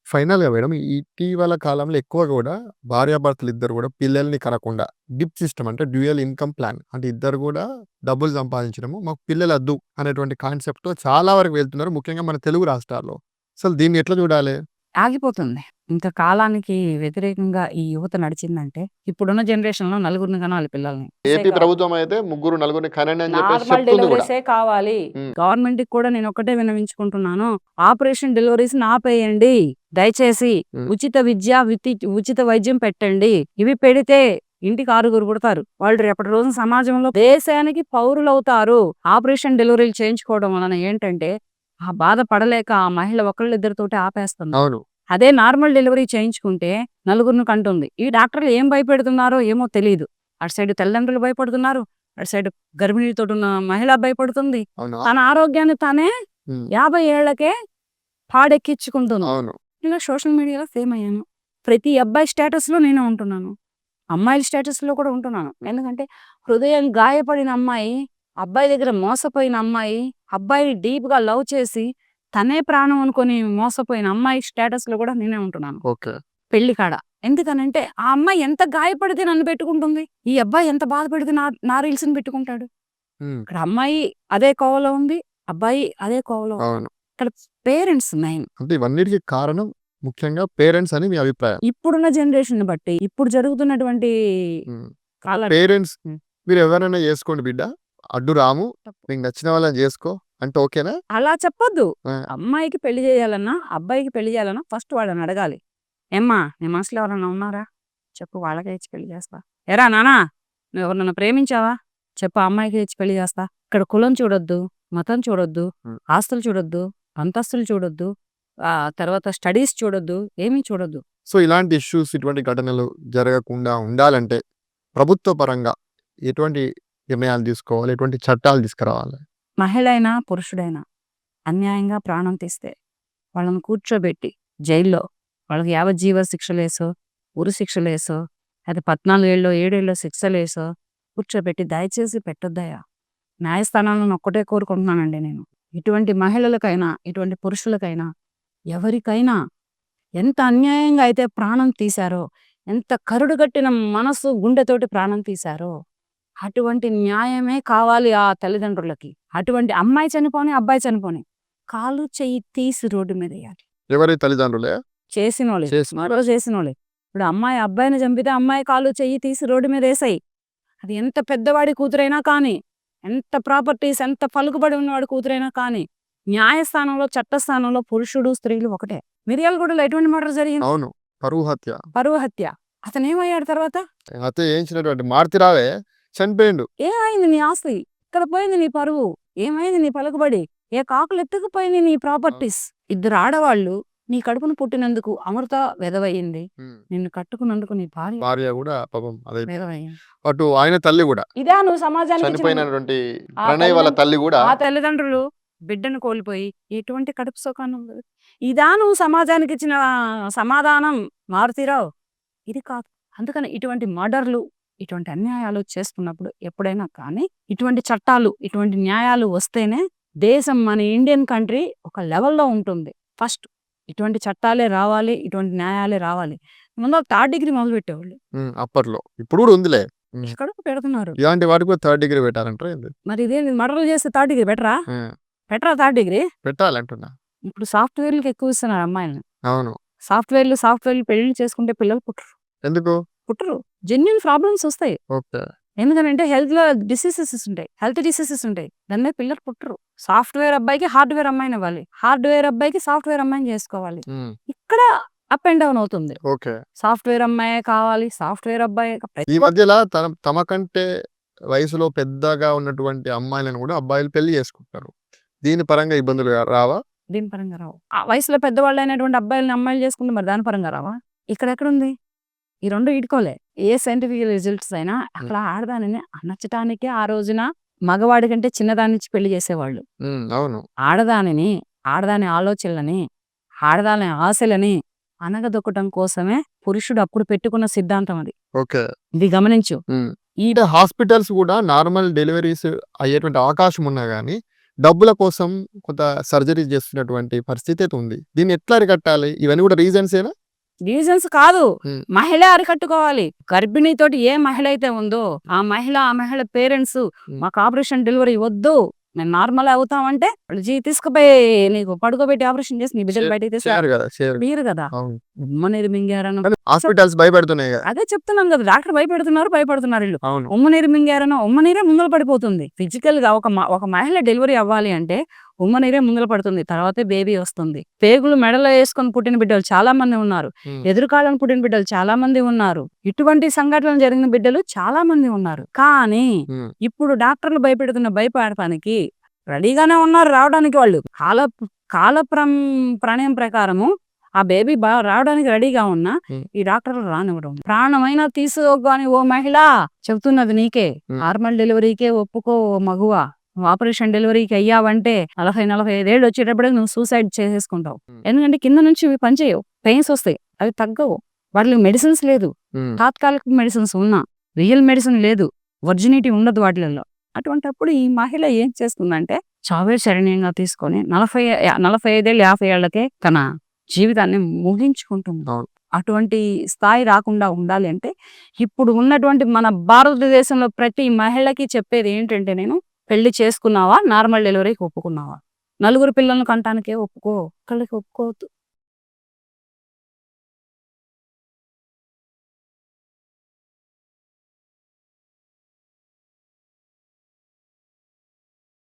ఫైనల్‌గా మేడం ఇటీవల కాలంలో ఎక్కువ గూడా భార్యాభర్తలిద్దరు గూడా పిల్లల్ని కనకుండా డిప్ సిస్టమ్ అంటే డ్యూయల్ ఇన్‌కమ్ ప్లాన్ అంటే ఇద్దరు గూడా డబ్బులు సంపాదించడము, మాకు పిల్లలొద్దు అనేటువంటి కాన్సెప్ట్‌తో చాలా వరకు వెళ్తున్నారు. ముఖ్యంగా మన తెలుగు రాష్ట్రాల్లో. అసలు దీన్ని ఎట్లా చూడాలి? ఆగిపోతుంది. ఇంక కాలానికి వ్యతిరేకంగా ఈ యువత నడిచిందంటే, ఇప్పుడున్న జనరేషన్‌లో నలుగురిని కనాలి పిల్లల్ని. ఏపీ ప్రభుత్వం అయితే ముగ్గురు, నలుగురిని కనండి అని చెప్పేసి నార్మల్ చెప్తుంది గూడా. డెలివరీసే కావాలి. హ్మ్. గవర్నమెంట్‌కి కూడా నేనొక్కటే విన్నవించుకుంటున్నాను. ఆపరేషన్ డెలివరీస్‌ని ఆపేయండి. దయచేసి హ్మ్. ఉచిత విద్య, ఉచిత వైద్యం పెట్టండి. ఇవి పెడితే ఇంటికి 6 పుడతారు. వాళ్ళు రేపటి రోజున సమాజంలో దేశానికి పౌరులవుతారు. ఆపరేషన్ డెలివరీలు చేయించుకోవడం వలన ఏంటంటే, ఆ బాధ పడలేక ఆ మహిళ ఒకళ్ళిద్దరితోటి ఆపేస్తుంది. అవును. అదే నార్మల్ డెలివరీ చేయించుకుంటే నలుగురిని కంటుంది. ఈ డాక్టర్లు ఏం భయపెడుతున్నారో ఏమో తెలీదు. అటు సైడ్ తల్లిదండ్రులు భయపడుతున్నారు. అటు సైడ్ గర్భిణీతోటున్న మహిళ భయపడుతుంది. అవునా? తన ఆరోగ్యాన్ని తానే హ్మ్. 50 ఏళ్లకే పాడెక్కించుకుంటుంది. అవును. ఇలా సోషల్ మీడియాలో ఫేమ్ అయ్యాను. ప్రతి అబ్బాయి స్టేటస్‌లో నేనే ఉంటున్నాను. అమ్మాయిల స్టేటస్‌లో కూడా ఉంటున్నాను. ఎందుకంటే హృదయం గాయపడిన అమ్మాయి, అబ్బాయి దగ్గర మోసపోయిన అమ్మాయి, అబ్బాయిని డీప్‌గా లవ్ చేసి తనే ప్రాణం అనుకోని మోసపోయిన అమ్మాయి స్టేటస్‌లో కూడా నేనే ఉంటున్నాను. ఓకే. పెళ్లి కాడ. ఎందుకనంటే ఆ అమ్మాయి ఎంత గాయపడితే నన్ను పెట్టుకుంటుంది. ఈ అబ్బాయి ఎంత బాధపడితే నా రీల్స్‌ని పెట్టుకుంటాడు. హ్మ్. ఇక్కడ అమ్మాయి అదే కోవలో ఉంది. అబ్బాయి అదే కోవలో ఉంది. అవును. ఇక్కడ పేరెంట్స్ మెయిన్. అంటే ఇవన్నిటికి కారణం ముఖ్యంగా పేరెంట్స్ అని మీ అభిప్రాయం. ఇప్పుడున్న జనరేషన్‌ని బట్టి, ఇప్పుడు జరుగుతున్నటువంటి హ్మ్. కాల పేరెంట్స్ హ్మ్. మీరెవరైనా చేసుకోండి బిడ్డ. అడ్డు రాము. తప్పు. నీకు నచ్చిన వాళ్ళని జేసుకో అంటే ఓకేనా? అలా చెప్పొద్దు. ఆ! అమ్మాయికి పెళ్లి చేయాలన్నా, అబ్బాయికి పెళ్లి చేయాలన్నా ఫస్ట్ వాళ్ళని అడగాలి. ఏమ్మా నీ మనసులో ఎవరైనా ఉన్నారా? చెప్పు వాళ్ళకే ఇచ్చి పెళ్లి చేస్తా. ఏరా నాన్న నువ్వెవరినైనా ప్రేమించావా? చెప్పు ఆ అమ్మాయికే ఇచ్చి పెళ్లి చేస్తా. ఇక్కడ కులం చూడొద్దు, మతం చూడొద్దు, హ్మ్. ఆస్తులు చూడొద్దు, అంతస్తులు చూడొద్దు, తర్వాత స్టడీస్ చూడొద్దు, ఏమీ చూడొద్దు. సో, ఇలాంటి ఇష్యూస్, ఇటువంటి ఘటనలు జరగకుండా ఉండాలంటే ప్రభుత్వ పరంగా ఎటువంటి నిర్ణయాలు తీసుకోవాలి? ఎటువంటి చట్టాలు తీసుకురావాలి? మహిళ అయినా, పురుషుడైనా అన్యాయంగా ప్రాణం తీస్తే వాళ్ళని కూర్చోబెట్టి జైల్లో వాళ్ళకి యావజ్జీవ శిక్షలేసో, ఉరి శిక్షలేసో, అది 14 ఏళ్ళో, 7 ఏళ్ళో శిక్షలేసో కూర్చోబెట్టి దయచేసి పెట్టొద్దయ్యా. న్యాయస్థానాలను ఒక్కటే కోరుకుంటున్నానండి నేను. ఇటువంటి మహిళలకైనా, ఇటువంటి పురుషులకైనా, ఎవరికైనా ఎంత అన్యాయంగా అయితే ప్రాణం తీశారో, ఎంత కరుడుగట్టిన మనసు, గుండెతోటి ప్రాణం తీశారో, అటువంటి న్యాయమే కావాలి ఆ తల్లిదండ్రులకి. అటువంటి అమ్మాయి చనిపోని, అబ్బాయి చనిపోని కాలు చెయ్యి తీసి రోడ్డు మీద ఎయ్యాలి. ఎవరి తల్లిదండ్రులే? చేసినోళ్ళే, చేసి మరో చేసినోళ్ళే. ఇప్పుడు అమ్మాయి అబ్బాయిని చంపితే అమ్మాయి కాలు చెయ్యి తీసి రోడ్డు మీద ఏసేయి. అది ఎంత పెద్దవాడి కూతురైనా కానీ, ఎంత ప్రాపర్టీస్, ఎంత పలుకుబడి ఉన్నవాడి కూతురైనా కానీ, న్యాయస్థానంలో, చట్టస్థానంలో పురుషుడు, స్త్రీలు ఒకటే. మిర్యాలగూడలో ఎటువంటి మర్డర్ జరిగింది? అవును. పరువు హత్య. పరువు హత్య. అతనేమయ్యాడు తర్వాత? హత్య చేయించినటువంటి మారుతిరావే చనిపోయిండు. ఏమైంది నీ ఆస్తి? ఇక్కడ పోయింది నీ పరువు. ఏమైంది నీ పలుకుబడి? ఏ కాకులు ఎత్తుకుపోయింది నీ ప్రాపర్టీస్? ఇద్దరు ఆడవాళ్ళు నీ కడుపున పుట్టినందుకు అమృత వెధవయింది. హ్మ్. నిన్ను కట్టుకున్నందుకు నీ భార్య భార్య గూడా పాపం అదే వెధవయింది. అటు ఆయన తల్లి గూడా ఇదా నువ్వు సమాజానికి ఇచ్చిన చనిపోయినటువంటి ఆ ప్రణయ్ వాళ్ళ తల్లి గూడా ఆ తల్లిదండ్రులు బిడ్డను కోల్పోయి ఎటువంటి కడుపు సుఖాన్ని ఉండదు. ఇదా నువ్వు సమాజానికి ఇచ్చిన సమాధానం మారుతీరావు? ఇది కాదు. అందుకని ఇటువంటి మర్డర్‌లు, ఇటువంటి అన్యాయాలు చేస్తున్నప్పుడు ఎప్పుడైనా కానీ ఇటువంటి చట్టాలు, ఇటువంటి న్యాయాలు వస్తేనే దేశం, మన ఇండియన్ కంట్రీ ఒక లెవెల్‌లో ఉంటుంది. ఫస్ట్ ఇటువంటి చట్టాలే రావాలి. ఇటువంటి న్యాయాలే రావాలి. ముందు థర్డ్ డిగ్రీ మొదలుపెట్టేవాళ్ళు. అప్పట్లో. ఇప్పుడు గూడా ఉందిలే. ఎక్కడో పెడుతున్నారు. ఇలాంటి వాటికి కూడా థర్డ్ డిగ్రీ పెట్టారంటారా ఏంది? మరి ఇదేంది మర్డర్‌లు చేస్తే థర్డ్ డిగ్రీ పెట్టరా? హ్మ్. పెట్టరా థర్డ్ డిగ్రీ? పెట్టాలంటున్నా. ఇప్పుడు సాఫ్ట్‌వేర్‌లకి ఎక్కువ ఇస్తున్నారు అమ్మాయిలని. అవును. సాఫ్ట్‌వేర్‌లు పెళ్లిళ్ళు చేసుకుంటే పిల్లలు పుట్టరు. ఎందుకు? పుట్టరు. జెన్యూన్ ప్రాబ్లమ్స్ వస్తాయి. ఓకే. ఎందుకనంటే హెల్త్ డిసీజెస్ ఉంటాయి. దాని పిల్లలు పుట్టరు. సాఫ్ట్‌వేర్ అబ్బాయికి హార్డ్‌వేర్ అమ్మాయినివ్వాలి. హార్డ్‌వేర్ అబ్బాయికి సాఫ్ట్‌వేర్ అమ్మాయిని చేసుకోవాలి. హ్మ్. ఇక్కడ అప్ అండ్ డౌన్ అవుతుంది. ఓకే. సాఫ్ట్‌వేర్ అమ్మాయే కావాలి. సాఫ్ట్‌వేర్ అబ్బాయే ఈ మధ్యల తమ కంటే వయసులో పెద్దగా ఉన్నటువంటి అమ్మాయిలను గూడా అబ్బాయిలు పెళ్లి చేసుకుంటారు. దీని పరంగా ఇబ్బందులు రావా? దీని పరంగా రావు. ఆ వయసులో పెద్దవాళ్ళైనటువంటి అబ్బాయిలని అమ్మాయిలు చేసుకుంటే మరి దాని పరంగా రావా? ఇక్కడెక్కడుంది? ఈ 2 ఈడుకోలే. ఏ సైంటిఫిక్ రిజల్ట్స్ అయినా అక్కడ ఆడదానిని అణచటానికే ఆ రోజున మగవాడి కంటే చిన్నదాన్నిచ్చి పెళ్లి చేసేవాళ్ళు. అవును. ఆడదాని ఆలోచనలని, ఆడదాని ఆశలని అణగదొక్కటం కోసమే పురుషుడు అప్పుడు పెట్టుకున్న సిద్ధాంతం అది. ఓకే. ఇది గమనించు. అంటే హాస్పిటల్స్ గూడా నార్మల్ డెలివరీస్ అయ్యేటువంటి అవకాశం ఉన్నా గానీ, డబ్బుల కోసం కొంత సర్జరీ చేస్తున్నటువంటి పరిస్థితి అయితే ఉంది. దీన్ని ఎట్లా అరికట్టాలి? ఇవన్నీ కూడా రీజన్సేనా? రీజన్స్ కాదు, హ్మ్. మహిళ అరికట్టుకోవాలి. గర్భిణితోటి ఏ మహిళ అయితే ఉందో ఆ మహిళ పేరెంట్స్ మాకు ఆపరేషన్ డెలివరీ వద్దు, మేము నార్మల్ అవుతామంటే వాళ్ళు తీసుకుపోయి నీకు పడుకోబెట్టి ఆపరేషన్ చేసి నీ బిడ్డలు బయటకి తీసుకు చేయరు కదా, చేయరు. మీరు కదా అవును. ఉమ్మనీరు మింగారనో. కానీ హాస్పిటల్స్ భయపెడుతున్నాయి కదా. అదే చెప్తున్నాను కదా, డాక్టర్ భయపెడుతున్నారు వీళ్ళు. అవును. ఉమ్మనీరు మింగారనో ఉమ్మనీరే ముందర పడిపోతుంది. ఫిజికల్ గా ఒక మహిళ డెలివరీ అవ్వాలి అంటే ఉమ్మనీరే ముందర పడుతుంది, తర్వాతే బేబీ వస్తుంది. పేగులు మెడలో వేసుకొని పుట్టిన బిడ్డలు చాలా మంది ఉన్నారు, ఎదురుకాలను పుట్టిన బిడ్డలు చాలా మంది ఉన్నారు, ఇటువంటి సంఘటనలు జరిగిన బిడ్డలు చాలా మంది ఉన్నారు. కానీ ఇప్పుడు డాక్టర్లు భయపడటానికి రెడీగానే ఉన్నారు రావడానికి. వాళ్ళు కాల ప్రణయం ప్రకారము ఆ బేబీ రావడానికి రెడీగా ఉన్నా ఈ డాక్టర్లు రానివ్వడం. ప్రాణమైనా తీసుకోగాని ఓ మహిళ చెబుతున్నది నీకే, నార్మల్ డెలివరీకే ఒప్పుకో ఓ మగువ. నువ్వు ఆపరేషన్ డెలివరీకి అయ్యావంటే 40-45 ఏళ్ళు వచ్చేటప్పుడే నువ్వు సూసైడ్ చేసేసుకుంటావు. ఎందుకంటే కింద నుంచి ఇవి పనిచేయవు, పెయిన్స్ వస్తాయి, అవి తగ్గవు. వాటికి మెడిసిన్స్ లేదు, తాత్కాలిక మెడిసిన్స్ ఉన్నా రియల్ మెడిసిన్ లేదు, వర్జినిటీ ఉండదు వాటిలలో. అటువంటిప్పుడు ఈ మహిళ ఏం చేస్తుందంటే చావే శరణ్యంగా తీసుకొని 45 50 ఏళ్లకే తన జీవితాన్ని ముగించుకుంటుంది. అటువంటి స్థాయి రాకుండా ఉండాలి అంటే ఇప్పుడు ఉన్నటువంటి మన భారతదేశంలో ప్రతి మహిళకి చెప్పేది ఏంటంటే, నేను పెళ్లి చేసుకున్నావా, నార్మల్ డెలివరీకి ఒప్పుకున్నావా, నలుగురు పిల్లలను కంటానికే ఒప్పుకో, ఒక్కళ్ళకి ఒప్పుకోవద్దు.